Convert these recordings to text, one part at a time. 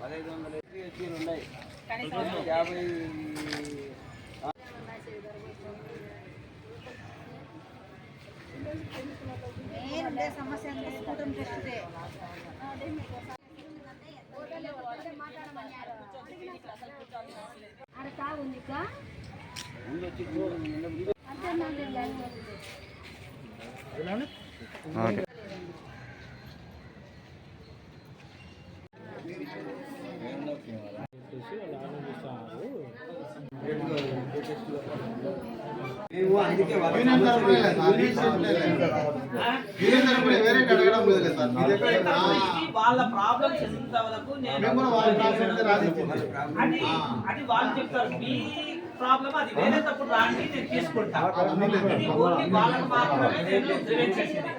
1500 ఎస్సీలు ఉన్నాయి 50 సమస్య వాళ్ళ ప్రాబ్లమ్స్ ఎంతవరకు అది వాళ్ళు చెప్తారు. మీ ప్రాబ్లం అది వేరే తప్పుడు రాండి నేను తీసుకుంటాను. ఇది ఓన్లీ వాళ్ళకు మాత్రమే నేను ప్రివెంట్ చేసేది.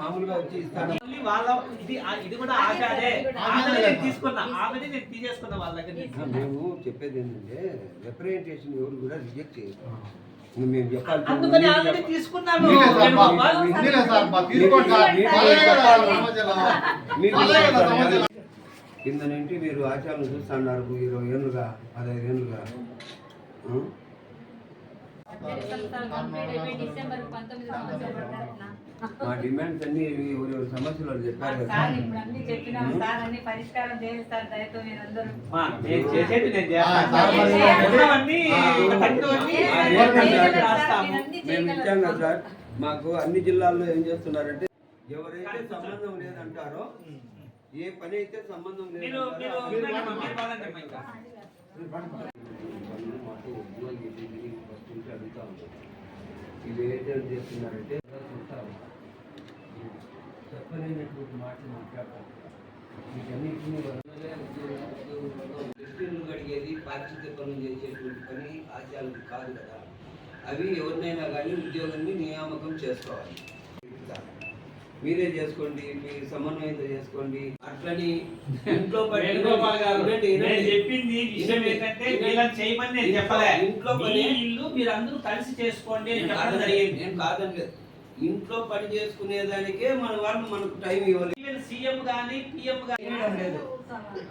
మామూలుగా వచ్చి ఇస్తాను వాళ్ళ ఇది కూడా ఆగాదే నేను తీసుకున్నా, ఆమెని నేను తీసేసుకున్నా వాళ్ళ దగ్గర. మేము చెప్పేది ఏంటంటే రిప్రజెంటేషన్ ఎవరు కూడా రిజెక్ట్ చేయరు. మేము చెప్పాలి అందుకని ఆల్రెడీ తీసుకున్నాను. కింద నుండి మీరు ఆచారాలు చూస్తున్నారు 20 ఏళ్ళుగా 15 ఏళ్ళుగా. మా డిమాండ్స్ అన్ని ఎవరెవరి సమస్యలు చెప్పారు కదా. మేము ఇచ్చాం కదా సార్. మాకు అన్ని జిల్లాల్లో ఏం చేస్తున్నారంటే ఎవరైతే సంబంధం లేదంటారో, ఏ పని అయితే సంబంధం లేదు అడుగుతా ఉంటాం. ఇది ఏం చేస్తున్నారంటే చెప్పలేనటువంటి మాటలు మాట్లాడతారు. వీటన్నిటిని దృష్టిని అడిగేది పారిశుద్ధ్య పనులు చేసేటువంటి పని ఆచారాలు కాదు కదా. అవి ఎవరినైనా కానీ ఉద్యోగాన్ని నియామకం చేసుకోవాలి. మీరే చేసుకోండి, మీ సమన్వయంతో చేసుకోండి. అట్లని ఇంట్లో చెప్పింది విషయం ఏంటంటే వీళ్ళని చేయమని నేను చెప్పలే. ఇంట్లో పని ఇల్లు మీరందరూ కలిసి చేసుకోండి అని చెప్పడం జరిగింది. నేను కాదని ఇంట్లో పని చేసుకునేదానికే మన వాళ్ళు మనకు టైం ఇవ్వాలి. సీఎం గానీ పిఎం గానీ లేదు,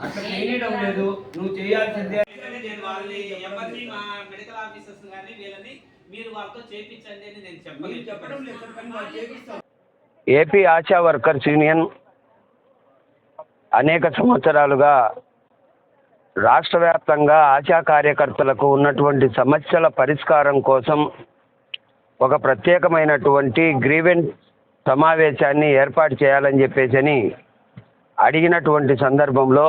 అట్లా చేయడం లేదు. నువ్వు చేయాల్సిందే. నేను వాళ్ళని ఎవరిని మా మెడికల్ ఆఫీసర్స్ గానీ వీళ్ళని మీరు వాళ్ళతో చేయించండి అని నేను చెప్పడం లేదు. కానీ వాళ్ళు చేపిస్తాం. ఏపీ ఆశా వర్కర్స్ యూనియన్ అనేక సంవత్సరాలుగా రాష్ట్ర వ్యాప్తంగా ఆశా కార్యకర్తలకు ఉన్నటువంటి సమస్యల పరిష్కారం కోసం ఒక ప్రత్యేకమైనటువంటి గ్రీవెన్స్ సమావేశాన్ని ఏర్పాటు చేయాలని చెప్పేసి అడిగినటువంటి సందర్భంలో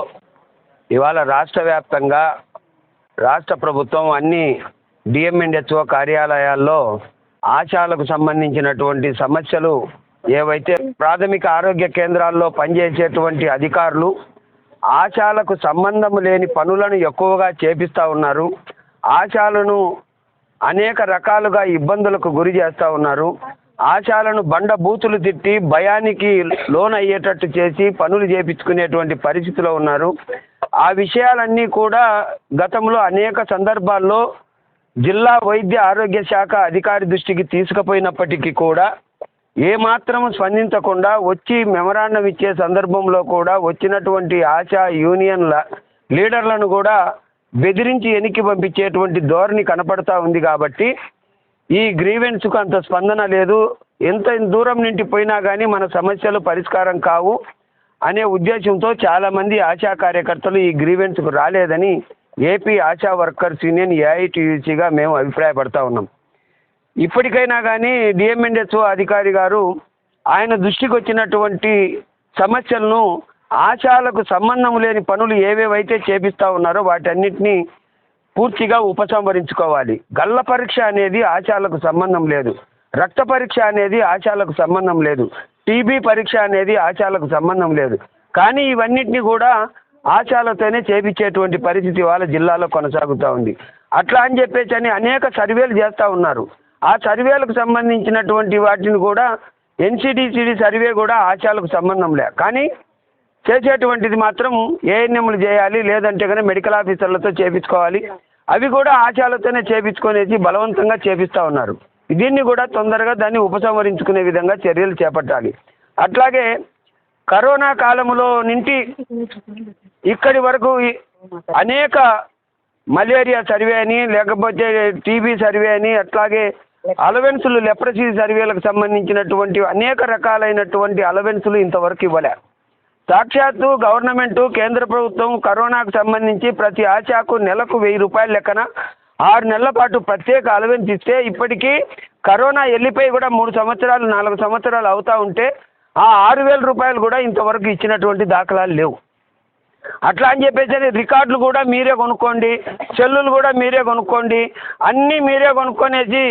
ఇవాళ రాష్ట్ర వ్యాప్తంగా రాష్ట్ర ప్రభుత్వం అన్ని డిఎంఎండ్హెచ్ఓ కార్యాలయాల్లో ఆశాలకు సంబంధించినటువంటి సమస్యలు ఏవైతే ప్రాథమిక ఆరోగ్య కేంద్రాల్లో పనిచేసేటువంటి అధికారులు ఆశాలకు సంబంధం లేని పనులను ఎక్కువగా చేపిస్తూ ఉన్నారు. ఆశాలను అనేక రకాలుగా ఇబ్బందులకు గురి చేస్తూ ఉన్నారు. ఆశాలను బండ బూతులు తిట్టి భయానికి లోన్ అయ్యేటట్టు చేసి పనులు చేపించుకునేటువంటి పరిస్థితిలో ఉన్నారు. ఆ విషయాలన్నీ కూడా గతంలో అనేక సందర్భాల్లో జిల్లా వైద్య ఆరోగ్య శాఖ అధికారి దృష్టికి తీసుకుపోయినప్పటికీ కూడా ఏమాత్రం స్పందించకుండా వచ్చి మెమరాండం ఇచ్చే సందర్భంలో కూడా వచ్చినటువంటి ఆశా యూనియన్ల లీడర్లను కూడా బెదిరించి వెనక్కి పంపించేటువంటి ధోరణి కనపడతా ఉంది. కాబట్టి ఈ గ్రీవెన్స్కు అంత స్పందన లేదు. ఎంత దూరం నుండి పోయినా కానీ మన సమస్యలు పరిష్కారం కావు అనే ఉద్దేశంతో చాలామంది ఆశా కార్యకర్తలు ఈ గ్రీవెన్స్కు రాలేదని ఏపీ ఆశా వర్కర్స్ యూనియన్ ఏఐటీయూసీగా మేము అభిప్రాయపడతా ఉన్నాం. ఇప్పటికైనా కానీ డిఎంఎండ్హెచ్ఓ అధికారి గారు ఆయన దృష్టికి వచ్చినటువంటి సమస్యలను ఆశాలకు సంబంధం లేని పనులు ఏవేవైతే చేపిస్తూ ఉన్నారో వాటన్నిటినీ పూర్తిగా ఉపసంహరించుకోవాలి. గల్ల పరీక్ష అనేది ఆశాలకు సంబంధం లేదు. రక్త పరీక్ష అనేది ఆశాలకు సంబంధం లేదు. టీబీ పరీక్ష అనేది ఆశాలకు సంబంధం లేదు. కానీ ఇవన్నిటిని కూడా ఆశాలతోనే చేపించేటువంటి పరిస్థితి వాళ్ళ జిల్లాలో కొనసాగుతూ ఉంది. అట్లా అని చెప్పేసి అనేక సర్వేలు చేస్తూ ఉన్నారు. ఆ సర్వేలకు సంబంధించినటువంటి వాటిని కూడా ఎన్సిడిసిడి సర్వే కూడా ఆశాలకు సంబంధం లే. కానీ చేసేటువంటిది మాత్రం ఏఎన్ఎంలు చేయాలి, లేదంటే కానీ మెడికల్ ఆఫీసర్లతో చేపించుకోవాలి. అవి కూడా ఆశాలతోనే చేపించుకునేసి బలవంతంగా చేపిస్తూ ఉన్నారు. దీన్ని కూడా తొందరగా దాన్ని ఉపసంహరించుకునే విధంగా చర్యలు చేపట్టాలి. అట్లాగే కరోనా కాలంలో నుండి ఇక్కడి వరకు అనేక మలేరియా సర్వే అని, లేకపోతే టీబీ సర్వే అని, అట్లాగే అలవెన్సులు లెప్రసీ సర్వేలకు సంబంధించినటువంటి అనేక రకాలైనటువంటి అలవెన్సులు ఇంతవరకు ఇవ్వలే. సాక్షాత్తు గవర్నమెంటు, కేంద్ర ప్రభుత్వం కరోనాకు సంబంధించి ప్రతి ఆశాకు నెలకు 1000 రూపాయల లెక్కన 6 నెలల పాటు ప్రత్యేక అలవెన్స్ ఇస్తే ఇప్పటికీ కరోనా వెళ్ళిపోయి కూడా 3 సంవత్సరాలు 4 సంవత్సరాలు అవుతూ ఉంటే ఆ 6000 రూపాయలు కూడా ఇంతవరకు ఇచ్చినటువంటి దాఖలాలు లేవు. అట్లా అని చెప్పేసి రికార్డులు కూడా మీరే కొనుక్కోండి, సెల్లులు కూడా మీరే కొనుక్కోండి, అన్నీ మీరే కొనుక్కొనేసి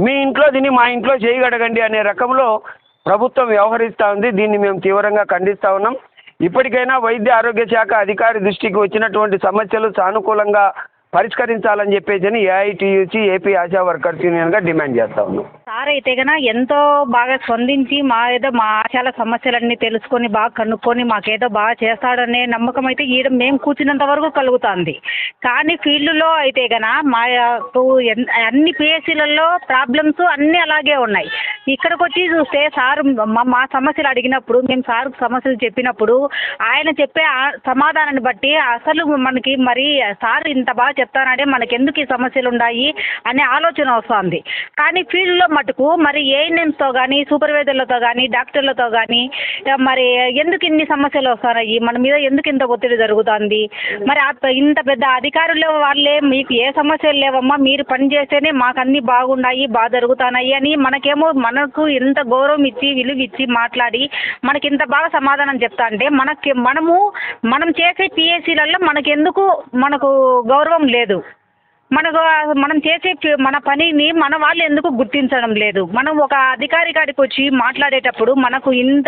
మీ ఇంట్లో తిని మా ఇంట్లో చేయగడగండి అనే రకంలో ప్రభుత్వం వ్యవహరిస్తూ ఉంది. దీన్ని మేము తీవ్రంగా ఖండిస్తూ ఉన్నాం. ఇప్పటికైనా వైద్య ఆరోగ్య శాఖ అధికారి దృష్టికి వచ్చినటువంటి సమస్యలు సానుకూలంగా పరిష్కరించాలని చెప్పేసి ఏఐటీయూసీ ఏపీ ఆశా వర్కర్స్ యూనియన్గా డిమాండ్ చేస్తా ఉన్నాం. సార్ అయితే కన్నా ఎంతో బాగా స్పందించి మా ఆశాల సమస్యలన్నీ తెలుసుకొని బాగా కనుక్కొని మాకేదో బాగా చేస్తాడనే నమ్మకం అయితే ఈడ మేము కూర్చున్నంత వరకు కలుగుతుంది. కానీ ఫీల్డ్లో అయితే కన్నా మాకు అన్ని పిఎస్సీలలో ప్రాబ్లమ్స్ అన్నీ అలాగే ఉన్నాయి. ఇక్కడికి వచ్చి చూస్తే సార్ మా సమస్యలు అడిగినప్పుడు మేము సార్ సమస్యలు చెప్పినప్పుడు ఆయన చెప్పే సమాధానాన్ని బట్టి అసలు మనకి మరి సార్ ఇంత బాగా చెప్తానంటే మనకెందుకు ఈ సమస్యలు ఉన్నాయి అనే ఆలోచన వస్తుంది. కానీ ఫీల్డ్లో మటుకు మరి ఏఎన్ఎంస్తో కానీ, సూపర్వైజర్లతో కానీ, డాక్టర్లతో కానీ మరి ఎందుకు ఇన్ని సమస్యలు వస్తున్నాయి, మన మీద ఎందుకు ఇంత ఒత్తిడి జరుగుతుంది, మరి ఇంత పెద్ద అధికారులు వాళ్ళే మీకు ఏ సమస్యలు లేవమ్మా, మీరు పని చేస్తేనే మాకు అన్నీ బాగున్నాయి, బాగా జరుగుతున్నాయి అని మనకు ఎంత గౌరవం ఇచ్చి విలువ ఇచ్చి మాట్లాడి మనకి ఇంత బాగా సమాధానం చెప్తా అంటే మనం చేసే పిఎస్సీలలో మనకు గౌరవం లేదు. మనం చేసే మన పనిని మన వాళ్ళు ఎందుకు గుర్తించడం లేదు. మనం ఒక అధికారి కాడికి వచ్చి మాట్లాడేటప్పుడు మనకు ఇంత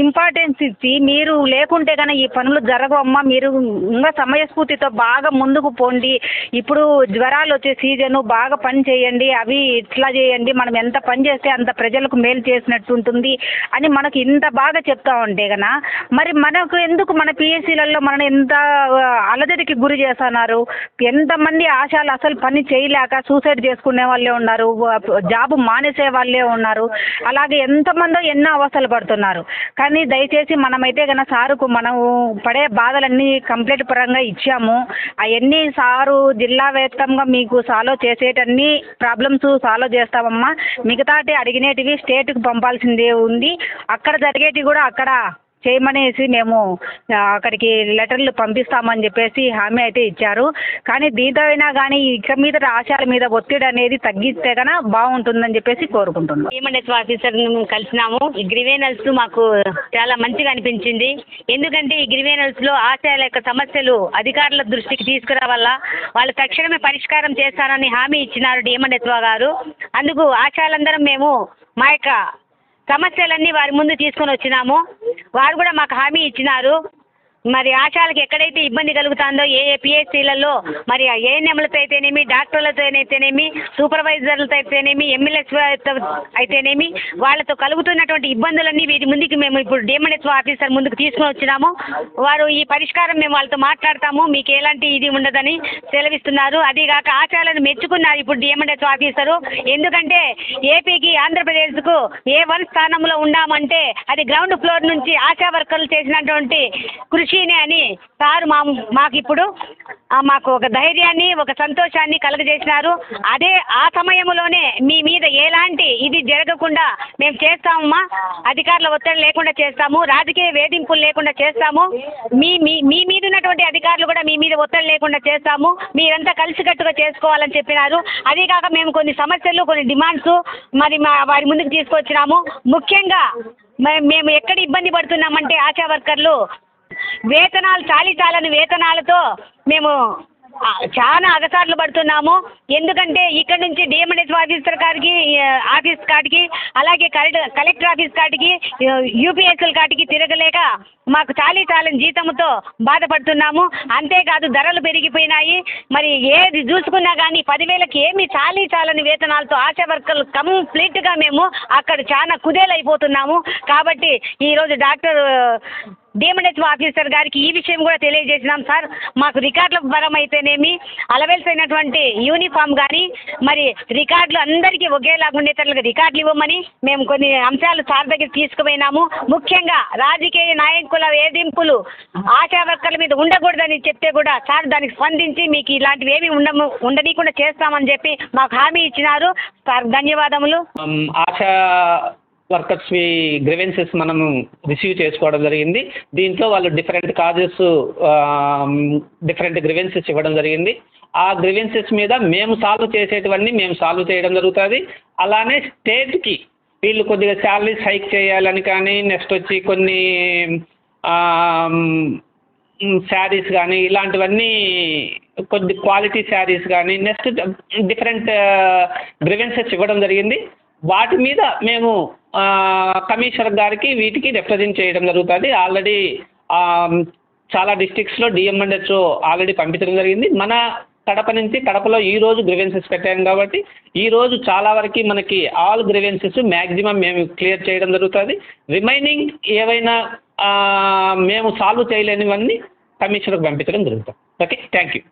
ఇంపార్టెన్స్ ఇచ్చి మీరు లేకుంటే కన్నా ఈ పనులు జరగవమ్మా, మీరు ఇంకా సమయస్ఫూర్తితో బాగా ముందుకు పోండి, ఇప్పుడు జ్వరాలు వచ్చే సీజను బాగా పని చేయండి, అవి ఇట్లా చేయండి, మనం ఎంత పని చేస్తే అంత ప్రజలకు మేలు చేసినట్టు ఉంటుంది అని మనకు ఇంత బాగా చెప్తా ఉంటే కన్నా మరి మనకు ఎందుకు మన పిఎస్సీలలో మనం ఎంత అలజడికి గురి చేస్తున్నారు. ఎంతమంది ఆశాలు అసలు పని చేయలేక సూసైడ్ చేసుకునే వాళ్ళే ఉన్నారు, జాబు మానేసే వాళ్ళే ఉన్నారు, అలాగే ఎంతమందో ఎన్నో అవస్థలు పడుతున్నారు. కానీ దయచేసి మనమైతే కన్నా సారుకు మనం పడే బాధలన్నీ కంప్లైంట్ పరంగా ఇచ్చాము. అవన్నీ సారు జిల్లా వ్యాప్తంగా మీకు సాల్వ్ చేసేటన్ని ప్రాబ్లమ్స్ సాల్వ్ చేస్తామమ్మా. మిగతాటి అడిగినేటివి స్టేట్కి పంపాల్సిందే ఉంది, అక్కడ జరిగేటివి కూడా అక్కడ చేయమనేసి మేము అక్కడికి లెటర్లు పంపిస్తామని చెప్పేసి హామీ అయితే ఇచ్చారు. కానీ దీంతో అయినా కానీ ఇక మీద ఆశాల మీద ఒత్తిడి అనేది తగ్గిస్తే కన్నా బాగుంటుందని చెప్పేసి కోరుకుంటున్నాం. ఏమండెస్ ఆఫీసర్ కలిసినాము. ఈ గ్రివేనల్స్ మాకు చాలా మంచిగా అనిపించింది. ఎందుకంటే ఈ గ్రివేనల్స్లో ఆశాల యొక్క సమస్యలు అధికారుల దృష్టికి తీసుకురావాలా, వాళ్ళు తక్షణమే పరిష్కారం చేస్తారని హామీ ఇచ్చినారు డిఎంఎన్ఎస్ గారు. అందుకు ఆశాలందరం మేము మా యొక్క సమస్యలన్నీ వారి ముందు తీసుకొని వచ్చినాము. వారు కూడా మాకు హామీ ఇచ్చినారు. మరి ఆశాలకు ఎక్కడైతే ఇబ్బంది కలుగుతుందో ఏ పిఎస్సీలలో మరి ఏఎన్ఎంలతో అయితేనేమి, డాక్టర్లతో అయితేనేమి, సూపర్వైజర్లతో అయితేనేమి, ఎమ్మెల్యేస్ అయితేనేమి వాళ్ళతో కలుగుతున్నటువంటి ఇబ్బందులన్నీ వీటి ముందుకు మేము ఇప్పుడు డిఎంఎన్ఎస్ ఆఫీసర్ ముందుకు తీసుకొని వచ్చినాము. వారు ఈ పరిష్కారం మేము వాళ్ళతో మాట్లాడతాము, మీకు ఎలాంటి ఇది ఉండదని సెలవిస్తున్నారు. అదిగాక ఆశాలను మెచ్చుకున్నారు ఇప్పుడు డిఎంఎన్ఎస్ ఆఫీసరు. ఎందుకంటే ఏపీకి ఆంధ్రప్రదేశ్కు A1 స్థానంలో ఉన్నామంటే అది గ్రౌండ్ ఫ్లోర్ నుంచి ఆశా వర్కర్లు చేసినటువంటి కృషినే అని సార్ మాకు ఇప్పుడు మాకు ఒక ధైర్యాన్ని, ఒక సంతోషాన్ని కలుగజేసినారు. అదే ఆ సమయంలోనే మీ మీద ఎలాంటి ఇది జరగకుండా మేము చేస్తామమ్మా, అధికారుల ఒత్తిడి లేకుండా చేస్తాము, రాజకీయ వేధింపులు లేకుండా చేస్తాము, మీ మీద ఉన్నటువంటి అధికారులు కూడా మీ మీద ఒత్తిడి లేకుండా చేస్తాము, మీరంతా కలిసికట్టుగా చేసుకోవాలని చెప్పినారు. అదేకాక మేము కొన్ని సమస్యలు, కొన్ని డిమాండ్స్ మరి వారి ముందుకు తీసుకొచ్చినాము. ముఖ్యంగా మేము ఎక్కడ ఇబ్బంది పడుతున్నామంటే ఆశా వర్కర్లు వేతనాలు చాలని వేతనాలతో మేము చాలా అగసాట్లు పడుతున్నాము. ఎందుకంటే ఇక్కడ నుంచి డిఎంఎన్ఎస్ ఆఫీసర్ గారికి ఆఫీస్ కాటికి, అలాగే కలెక్టర్ ఆఫీస్ కాటికి, యూపీఎస్ఎల్ కాటికి తిరగలేక మాకు చాలని జీతంతో బాధపడుతున్నాము. అంతేకాదు ధరలు పెరిగిపోయినాయి. మరి ఏది చూసుకున్నా కానీ 10,000కి ఏమి చాలని వేతనాలతో ఆశా వర్కర్లు కంప్లీట్గా మేము అక్కడ చాలా కుదేలైపోతున్నాము. కాబట్టి ఈరోజు డాక్టర్ డిఎంఎన్హెచ్ ఆఫీసర్ గారికి ఈ విషయం కూడా తెలియజేసినాం సార్. మాకు రికార్డుల పరం అయితేనేమి అలవెల్స్ అయినటువంటి యూనిఫామ్ కానీ మరి రికార్డులు అందరికీ ఒకేలాగా ఉండేటట్లుగా రికార్డులు ఇవ్వమని మేము కొన్ని అంశాలు సార్ దగ్గర తీసుకుపోయినాము. ముఖ్యంగా రాజకీయ నాయకుల వేధింపులు ఆశా వర్కర్ల మీద ఉండకూడదని చెప్తే కూడా సార్ దానికి స్పందించి మీకు ఇలాంటివి ఏమి ఉండనీయకుండా చేస్తామని చెప్పి మాకు హామీ ఇచ్చినారు సార్. ధన్యవాదములు. ఆశా వర్కర్స్ గ్రివెన్సెస్ మనం రిసీవ్ చేసుకోవడం జరిగింది. దీంట్లో వాళ్ళు డిఫరెంట్ కాజెస్ డిఫరెంట్ గ్రివెన్సెస్ ఇవ్వడం జరిగింది. ఆ గ్రివెన్సెస్ మీద మేము సాల్వ్ చేసేటివన్నీ మేము సాల్వ్ చేయడం జరుగుతుంది. అలానే స్టేట్కి వీళ్ళు కొద్దిగా శాలరీస్ హైక్ చేయాలని కానీ నెక్స్ట్ వచ్చి కొన్ని శారీస్ కానీ ఇలాంటివన్నీ కొద్ది క్వాలిటీ శారీస్ కానీ నెక్స్ట్ డిఫరెంట్ గ్రివెన్సెస్ ఇవ్వడం జరిగింది. వాటి మీద మేము కమిషనర్ గారికి వీటికి రిప్రజెంట్ చేయడం జరుగుతుంది. ఆల్రెడీ చాలా డిస్ట్రిక్ట్స్లో డిఎంఎన్హెచ్ఓ ఆల్రెడీ పంపించడం జరిగింది. మన కడప నుంచి కడపలో ఈరోజు గ్రివెన్సెస్ పెట్టాం కాబట్టి ఈరోజు చాలా వరకు మనకి ఆల్ గ్రివెన్సెస్ మ్యాక్సిమం మేము క్లియర్ చేయడం జరుగుతుంది. రిమైనింగ్ ఏవైనా మేము సాల్వ్ చేయలేనివన్నీ కమిషనర్కి పంపించడం జరుగుతుంది. Okay, thank you.